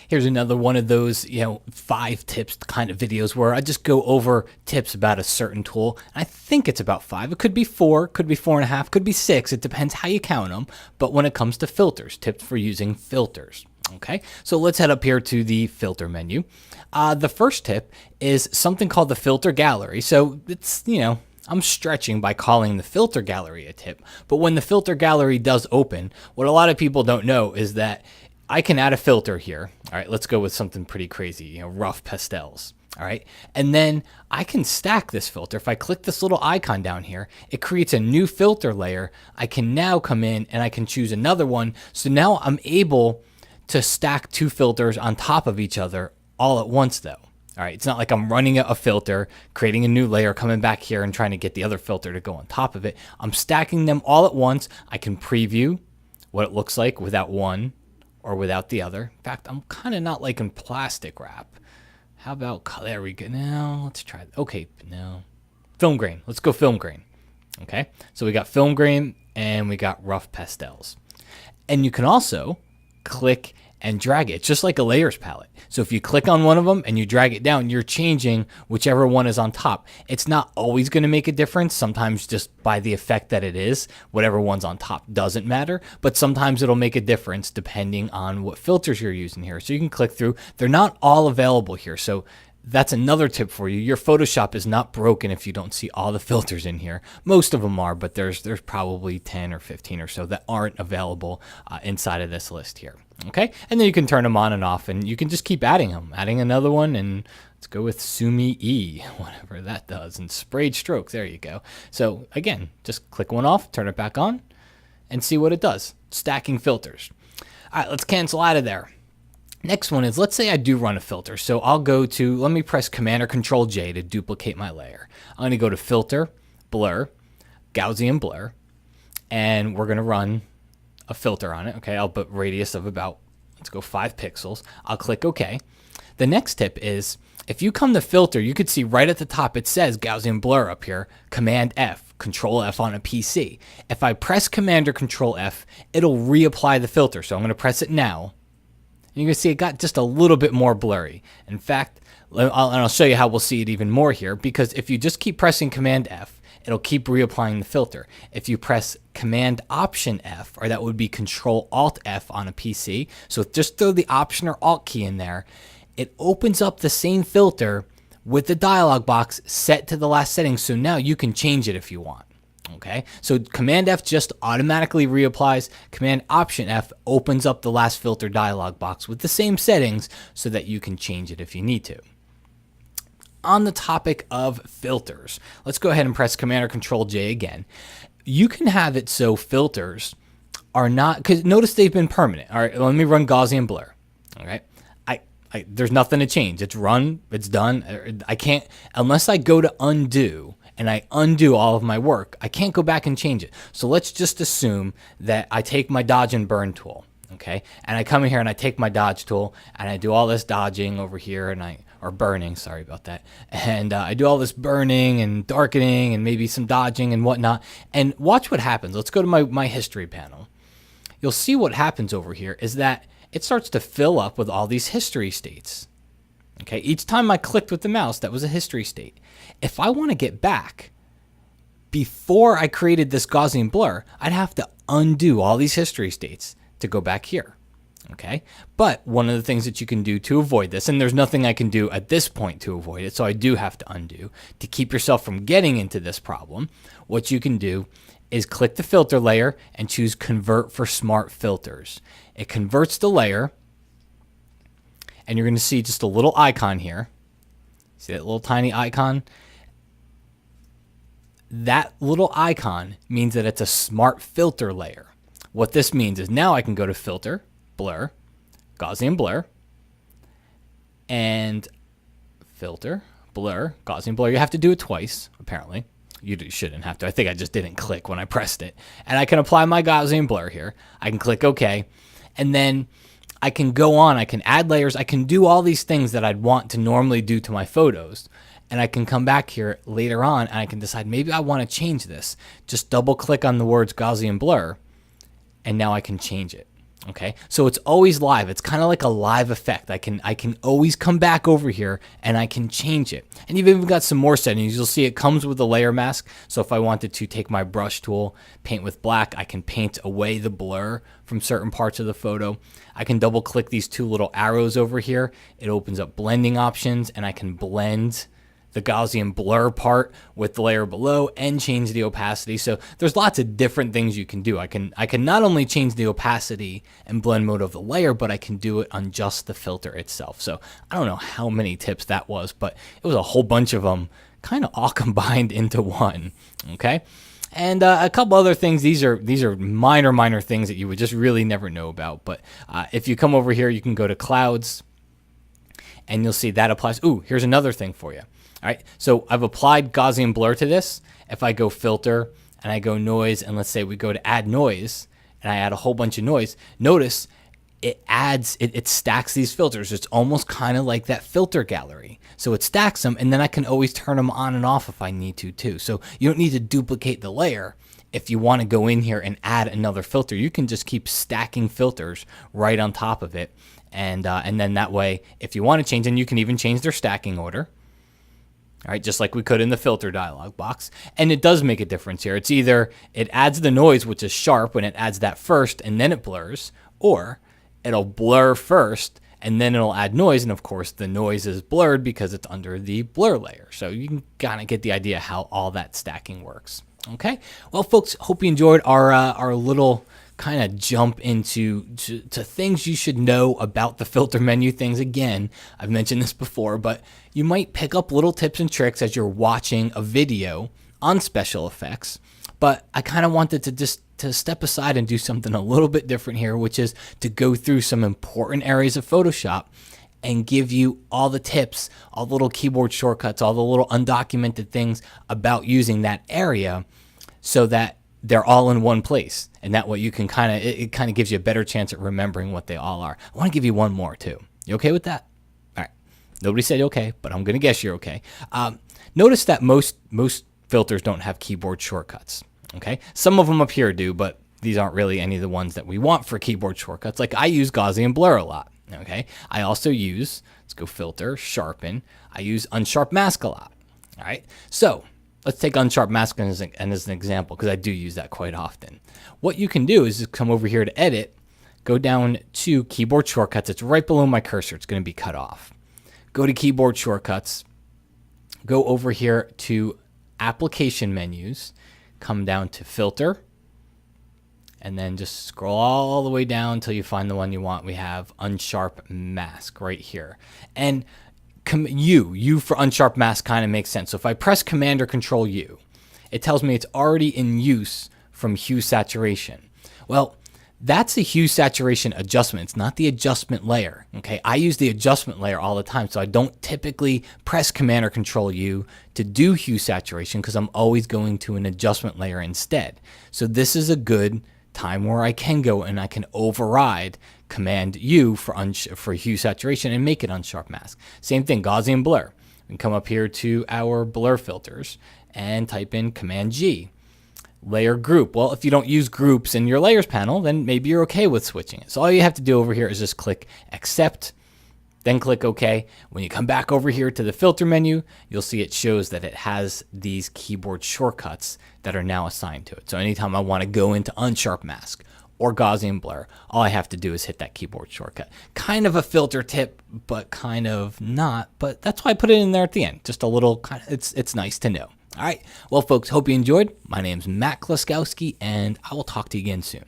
Here's another one of those, 5 tips kind of videos where I just go over tips about a certain tool. I think it's about 5. It could be 4, could be 4.5, could be 6. It depends how you count them. But when it comes to filters, tips for using filters. Okay, so let's head up here to the filter menu. The first tip is something called the filter gallery. So it's, I'm stretching by calling the filter gallery a tip. But when the filter gallery does open, what a lot of people don't know is that I can add a filter here. All right, let's go with something pretty crazy, rough pastels. All right, and then I can stack this filter. If I click this little icon down here, it creates a new filter layer. I can now come in and I can choose another one. So now I'm able to stack 2 filters on top of each other all at once though. All right, it's not like I'm running a filter, creating a new layer, coming back here and trying to get the other filter to go on top of it. I'm stacking them all at once. I can preview what it looks like without one or without the other. In fact, I'm kind of not liking plastic wrap. How about, there we go. Now let's try, okay, no. Film grain, let's go film grain. Okay, so we got film grain and we got rough pastels. And you can also click and drag it, just like a layers palette. So if you click on one of them and you drag it down, you're changing whichever one is on top. It's not always going to make a difference. Sometimes just by the effect that it is, whatever one's on top doesn't matter. But sometimes it'll make a difference depending on what filters you're using here. So you can click through. They're not all available here. So that's another tip for you. Your Photoshop is not broken if you don't see all the filters in here. Most of them are, but there's probably 10 or 15 or so that aren't available inside of this list here. Okay, and then you can turn them on and off, and you can just keep adding them. Adding another one, and let's go with Sumi E, whatever that does, and sprayed stroke. There you go. So again, just click one off, turn it back on, and see what it does. Stacking filters. All right, let's cancel out of there. Next one is, let's say I do run a filter. So I'll go to, let me press Command or Control J to duplicate my layer. I'm going to go to Filter, Blur, Gaussian Blur, and we're going to run a filter on it. Okay, I'll put radius of about, let's go 5 pixels. I'll click OK. The next tip is, if you come to filter, you could see right at the top it says Gaussian Blur up here, Command F, Control F on a PC. If I press Command or Control F, it'll reapply the filter. So I'm going to press it now. And you can see it got just a little bit more blurry. In fact, I'll show you how we'll see it even more here, because if you just keep pressing Command F, it'll keep reapplying the filter. If you press Command Option F, or that would be Control Alt F on a PC, so just throw the Option or Alt key in there, it opens up the same filter with the dialog box set to the last setting, so now you can change it if you want. Okay, so Command F just automatically reapplies. Command Option F opens up the last filter dialog box with the same settings so that you can change it if you need to. On the topic of filters, let's go ahead and press Command or Control J again. You can have it so filters are not, because notice they've been permanent. All right, let me run Gaussian Blur. All right, there's nothing to change. It's run, it's done. I can't, unless I go to undo and I undo all of my work, I can't go back and change it. So let's just assume that I take my dodge and burn tool, okay? And I come in here and I take my dodge tool and I do all this dodging over here, and or burning, sorry about that. And I do all this burning and darkening and maybe some dodging and whatnot. And watch what happens. Let's go to my history panel. You'll see what happens over here is that it starts to fill up with all these history states. Okay, each time I clicked with the mouse, that was a history state. If I want to get back, before I created this Gaussian blur, I'd have to undo all these history states to go back here. Okay, but one of the things that you can do to avoid this, and there's nothing I can do at this point to avoid it, so I do have to undo, to keep yourself from getting into this problem, what you can do is click the filter layer and choose Convert for Smart Filters. It converts the layer, and you're going to see just a little icon here. See that little tiny icon? That little icon means that it's a smart filter layer. What this means is now I can go to Filter, Blur, Gaussian Blur, and Filter, Blur, Gaussian Blur. You have to do it twice, apparently. You shouldn't have to. I think I just didn't click when I pressed it. And I can apply my Gaussian Blur here. I can click OK. And then I can go on, I can add layers, I can do all these things that I'd want to normally do to my photos. And I can come back here later on and I can decide maybe I want to change this. Just double click on the words Gaussian Blur and now I can change it. Okay, so it's always live. It's kind of like a live effect. I can always come back over here and I can change it. And you've even got some more settings. You'll see it comes with a layer mask. So if I wanted to take my brush tool, paint with black, I can paint away the blur from certain parts of the photo. I can double click these two little arrows over here. It opens up blending options, and I can blend the Gaussian blur part with the layer below and change the opacity. So there's lots of different things you can do. I can not only change the opacity and blend mode of the layer, but I can do it on just the filter itself. So I don't know how many tips that was, but it was a whole bunch of them kind of all combined into one. Okay. And a couple other things. These are minor things that you would just really never know about. But if you come over here, you can go to clouds and you'll see that applies. Ooh, here's another thing for you. All right, so I've applied Gaussian blur to this. If I go filter and I go noise, and let's say we go to add noise, and I add a whole bunch of noise, notice it adds, it stacks these filters. It's almost kind of like that filter gallery. So it stacks them, and then I can always turn them on and off if I need to too. So you don't need to duplicate the layer. If you want to go in here and add another filter, you can just keep stacking filters right on top of it. And then that way, if you want to change, and you can even change their stacking order. All right, just like we could in the filter dialog box. And it does make a difference here. It's either it adds the noise, which is sharp, when it adds that first and then it blurs, or it'll blur first and then it'll add noise. And of course, the noise is blurred because it's under the blur layer. So you can kind of get the idea how all that stacking works. Okay, well, folks, hope you enjoyed our little kind of jump into to things you should know about the filter menu things. Again, I've mentioned this before, but you might pick up little tips and tricks as you're watching a video on special effects. But I kind of wanted to just to step aside and do something a little bit different here, which is to go through some important areas of Photoshop and give you all the tips, all the little keyboard shortcuts, all the little undocumented things about using that area, so that they're all in one place. And that way you can it kind of gives you a better chance at remembering what they all are. I want to give you one more too. You okay with that? All right. Nobody said okay, but I'm going to guess you're okay. Notice that most filters don't have keyboard shortcuts. Okay. Some of them up here do, but these aren't really any of the ones that we want for keyboard shortcuts. Like I use Gaussian blur a lot. Okay. I also use, let's go filter, sharpen. I use unsharp mask a lot. All right. So let's take unsharp mask as an example, because I do use that quite often. What you can do is just come over here to edit, go down to keyboard shortcuts. It's right below my cursor. It's going to be cut off. Go to keyboard shortcuts, go over here to application menus, come down to filter, and then just scroll all the way down until you find the one you want. We have unsharp mask right here. And U for unsharp mask kind of makes sense. So if I press Command or Control U, it tells me it's already in use from hue saturation. Well, that's a hue saturation adjustment. It's not the adjustment layer. Okay, I use the adjustment layer all the time, so I don't typically press Command or Control U to do hue saturation, because I'm always going to an adjustment layer instead. So this is a good time where I can go and I can override Command U for hue saturation and make it unsharp mask. Same thing, Gaussian blur. We can come up here to our blur filters and type in Command G. Layer group. Well, if you don't use groups in your layers panel, then maybe you're okay with switching it. So all you have to do over here is just click accept, then click OK. When you come back over here to the filter menu, you'll see it shows that it has these keyboard shortcuts that are now assigned to it. So anytime I want to go into unsharp mask or Gaussian blur, all I have to do is hit that keyboard shortcut. Kind of a filter tip, but kind of not. But that's why I put it in there at the end. Just a little kind of, it's nice to know. All right. Well, folks, hope you enjoyed. My name's Matt Klaskowski, and I will talk to you again soon.